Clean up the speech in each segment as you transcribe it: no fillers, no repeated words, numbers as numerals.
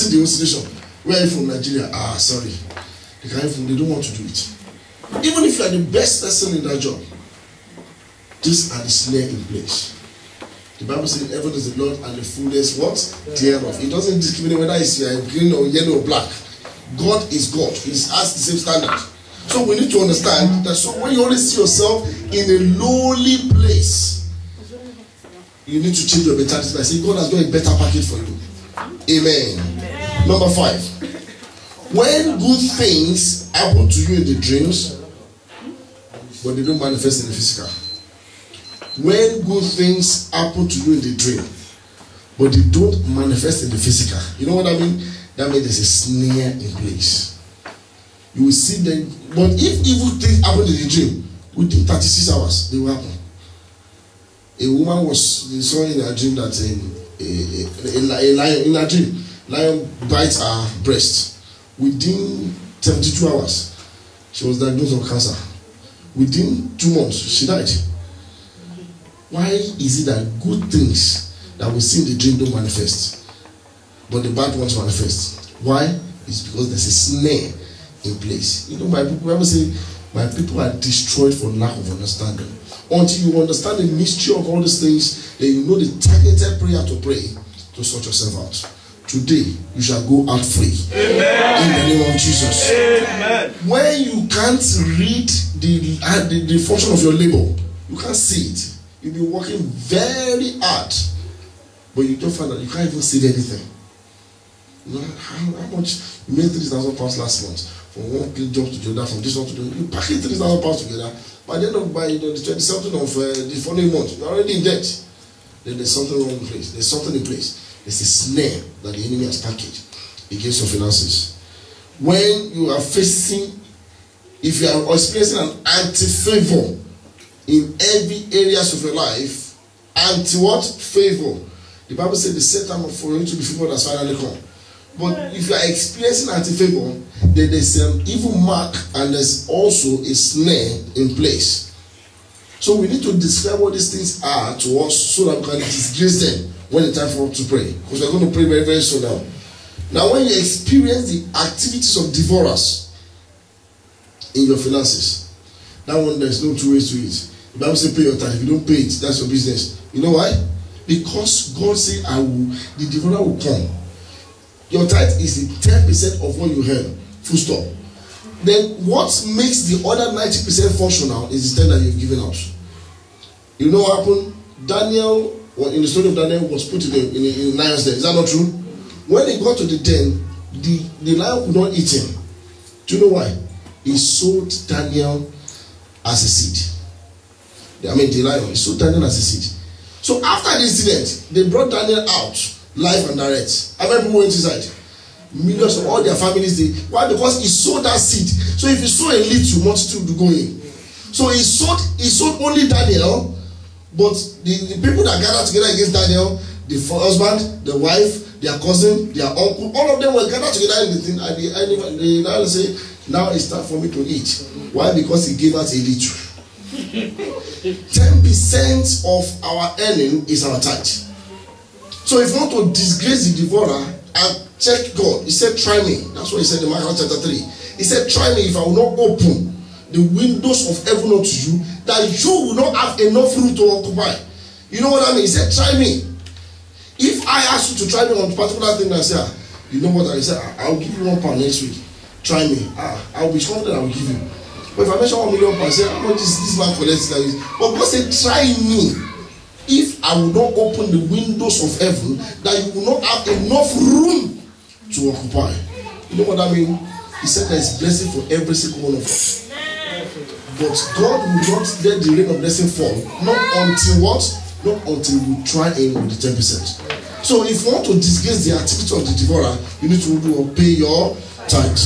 see the whole situation. Where are you from? Nigeria? Ah, sorry. They don't want to do it. Even if you are the best person in that job, these are the snare in place. The Bible says heaven is the Lord and the fullness what? Thereof. It doesn't discriminate whether it's green or yellow or black. God is God. He has the same standard. So we need to understand that so when you always see yourself in a lowly place, you need to change your mentality by saying God has got a better package for you. Amen. Number 5. When good things happen to you in the dreams, but they don't manifest in the physical. When good things happen to you in the dream, but they don't manifest in the physical, you know what I mean? That means there's a snare in place. You will see them, but if evil things happen in the dream, within 36 hours, they will happen. A woman saw in her dream that a lion, in her dream, lion bites her breast. Within 72 hours, she was diagnosed with cancer. Within 2 months, she died. Why is it that good things that we see in the dream don't manifest, but the bad ones manifest? Why? It's because there's a snare in place. You know, my people say, my people are destroyed for lack of understanding. Until you understand the mystery of all these things, then you know the targeted prayer to pray to sort yourself out. Today, you shall go out free. Amen. In the name of Jesus. Amen. When you can't read the function of your labor, you can't see it. You'll be working very hard, but you don't find that you can't even see anything. You know how much you made £3,000 last month from one job to the other, from this one to the other. You pack it £3,000 together. By the end of the 27th of the following month, you're already in debt. Then there's something wrong in place. There's something in place. There's a snare that the enemy has packaged against your finances. When you are facing, if you are experiencing an anti-favor in every areas of your life, anti-what? Favor. The Bible says the set time for you to be favored has finally come. But if you are experiencing anti-favor, then there's an evil mark and there's also a snare in place. So we need to describe what these things are to us so that we can disgrace them when it's time for us to pray. Because we're going to pray very, very soon now. Now, when you experience the activities of devourers in your finances, that one, there's no two ways to it. The Bible says pay your tithe. If you don't pay it, that's your business. You know why? Because God said, the devourer will come. Your tithe is the 10% of what you earn. Full stop. Then what makes the other 90% functional is the 10 that you've given out. You know what happened? Daniel, in the story of Daniel, was put in the lion's den. Is that not true? When he got to the den, the lion could not eat him. Do you know why? He sold Daniel as a seed. I mean, the lion, he sold Daniel as a seed. So after the incident, they brought Daniel out, live and direct. How many people went inside? Millions of all their families. Why? Because he sowed that seed. So if you sow a little, multitude will go in. So he sold only Daniel, but the people that gathered together against Daniel, the husband, the wife, their cousin, their uncle, all of them were gathered together in the thing. And they now say, now it's time for me to eat. Why? Because he gave us a little. 10% of our earning is our tithe. So if you want to disgrace the devourer and check God, he said, try me. That's what he said in Mark chapter 3. He said, try me if I will not open the windows of heaven unto you, that you will not have enough room to occupy. You know what I mean? He said, try me. If I ask you to try me on a particular thing, I say, you know what I said? I'll give you £1 next week. Try me. I'll be confident I will give you. But if I mention £1 million, I say, how much is this man collects like this? But God said, try me. If I will not open the windows of heaven, that you will not have enough room to occupy. You know what I mean? He said there is blessing for every single one of us. But God will not let the rain of blessing fall. Not until what? Not until we try in with the 10%. So if you want to disgrace the activity of the devourer, you need to pay your tithe.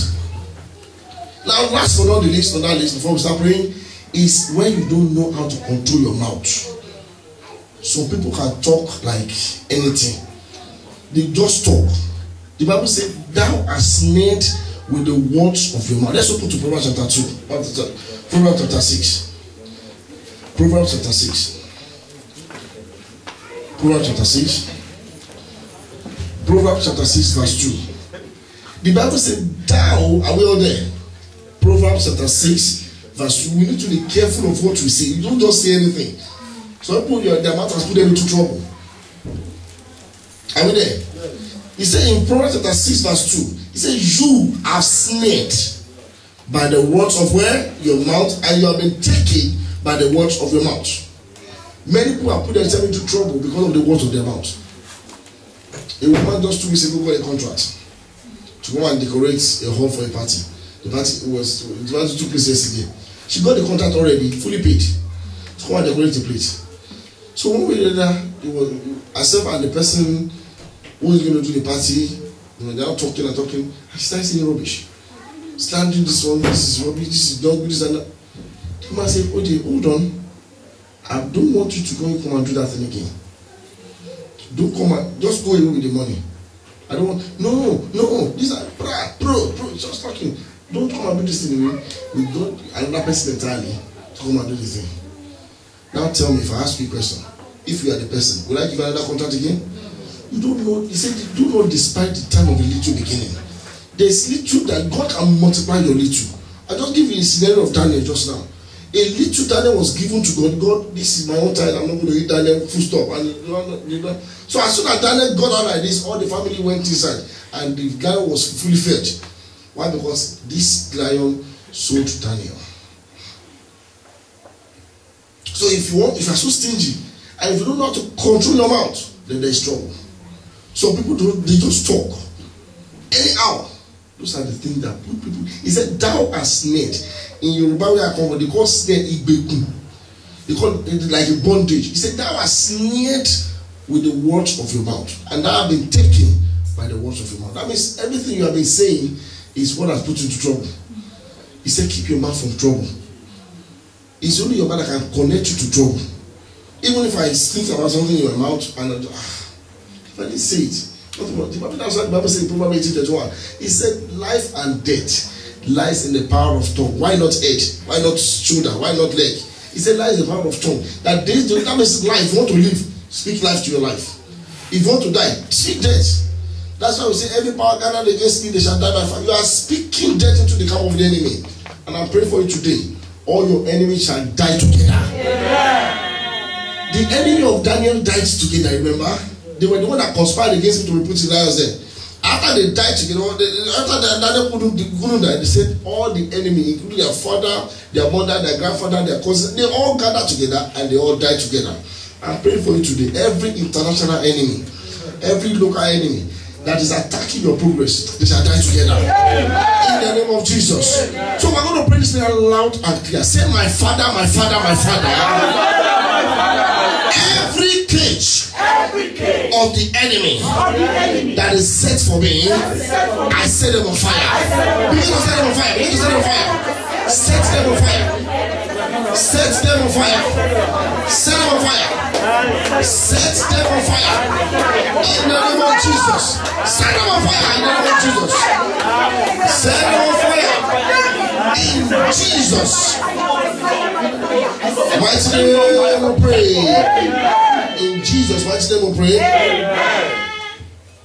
Now, last but not the least, on that list, before we start praying, is when you don't know how to control your mouth. Some people can talk like anything. They just talk. The Bible says, thou art snared with the words of your mouth. Let's open to Proverbs chapter 2. Proverbs chapter 6. Proverbs chapter 6. Proverbs chapter 6. Proverbs chapter 6 verse 2. The Bible said, thou, are we all there? Proverbs chapter 6, verse 2. We need to be careful of what we say. You don't just say anything. So people, their mouth has put them into trouble. Are we there? He said in Proverbs chapter 6, verse 2, he said, you are snared by the words of where? Your mouth, and you have been taken by the words of your mouth. Many people have put themselves into trouble because of the words of their mouth. A woman just 2 weeks ago got a contract to go and decorate a hall for a party. The party took place yesterday. She got the contract already, fully paid, to go and decorate the place. So one way or another, it was herself and the person who is going to do the party. They're now talking and talking, and she started saying rubbish. Standing this one, this is rubbish, this is not good, this and that. The man said, okay, hold on. I don't want you to come and do that thing again. Don't come and just go away with the money. I don't want, no, these are pro, just talking. Don't come and do this thing away. We got another person entirely to come and do this thing. Now tell me, if I ask you a question, if you are the person, will I give another contract again? You don't know. He said, do not despise the time of the little beginning. There's little that God can multiply your little. I just give you a scenario of Daniel just now. A little Daniel was given to God. God, this is my own time. I'm not going to eat Daniel. Full stop. And so as soon as Daniel got out like this, all the family went inside, and the lion was fully fed. Why? Because this lion sold to Daniel. So if you are so stingy, and if you don't know how to control your mouth, then there is trouble. Some people they just talk anyhow. Those are the things that put people. He said, thou art snared. In Yoruba where I come from, they call snare igbegun. They call it like a bondage. He said, thou art snared with the words of your mouth, and thou have been taken by the words of your mouth. That means everything you have been saying is what has put you into trouble. He said, keep your mouth from trouble. It's only your mouth that can connect you to trouble. Even if I think about something in my mouth and if I didn't say it, the Bible says in Proverbs 18:31, he said, life and death lies in the power of tongue. Why not head? Why not shoulder? Why not leg? He said, lies in the power of tongue. That means life. If you want to live, speak life to your life. If you want to die, speak death. That's why we say, every power gathered against me, they shall die by fire. You are speaking death into the camp of the enemy. And I'm praying for you today. All your enemies shall die together. Yeah. The enemy of Daniel died together, remember? They were the one that conspired against him to be put in lions there. After they died together, after Daniel couldn't die, they said all the enemy, including their father, their mother, their grandfather, their cousin, they all gathered together and they all died together. I'm praying for you today. Every international enemy, every local enemy that is attacking your progress, they shall die together. In the name of Jesus. So we're going to pray this loud and clear. Say, my Father, my Father, my Father. Every cage of the enemy that is set for me, I set them on fire. Begin to set them on fire. Begin to set them on fire. Set them on fire. Set them on fire. Set them on fire. Set them on fire. In the name of Jesus. Set them on fire. In the name of Jesus. Set them on fire. In Jesus' mighty name we pray. In Jesus' mighty name we pray.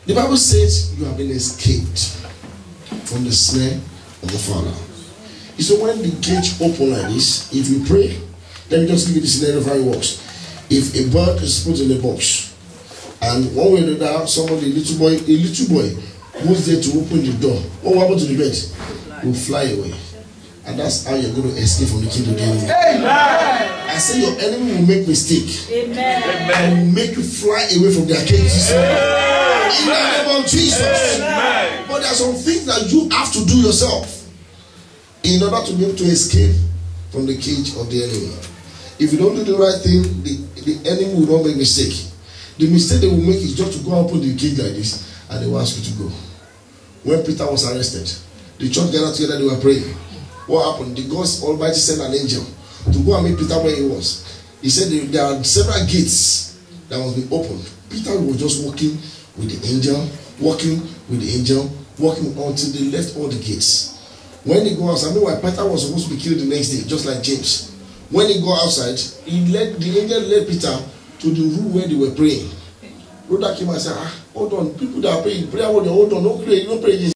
The Bible says you have been escaped from the snare of the fowler. So when the gate open like this, if you pray, let me just give you the scenario of how it works. If a bird is put in a box, and one way or another, somebody, a little boy, goes there to open the door, what will happen to the bird? Will fly away. And that's how you're going to escape from the kingdom of the enemy. Amen. I say your enemy will make mistake. Amen. And will make you fly away from their cages. In the name of Jesus. Amen. But there are some things that you have to do yourself in order to be able to escape from the cage of the enemy. If you don't do the right thing, the enemy will not make mistake. The mistake they will make is just to go and open the cage like this, and they will ask you to go. When Peter was arrested, the church gathered together, they were praying. What happened? The God Almighty sent an angel to go and meet Peter where he was. He said there are several gates that must be opened. Peter was just walking with the angel, walking until they left all the gates. When they go outside, meanwhile Peter was supposed to be killed the next day, just like James. When they go outside, the angel led Peter to the room where they were praying. Brother came and said, hold on, people that are praying, prayer, hold on, don't pray against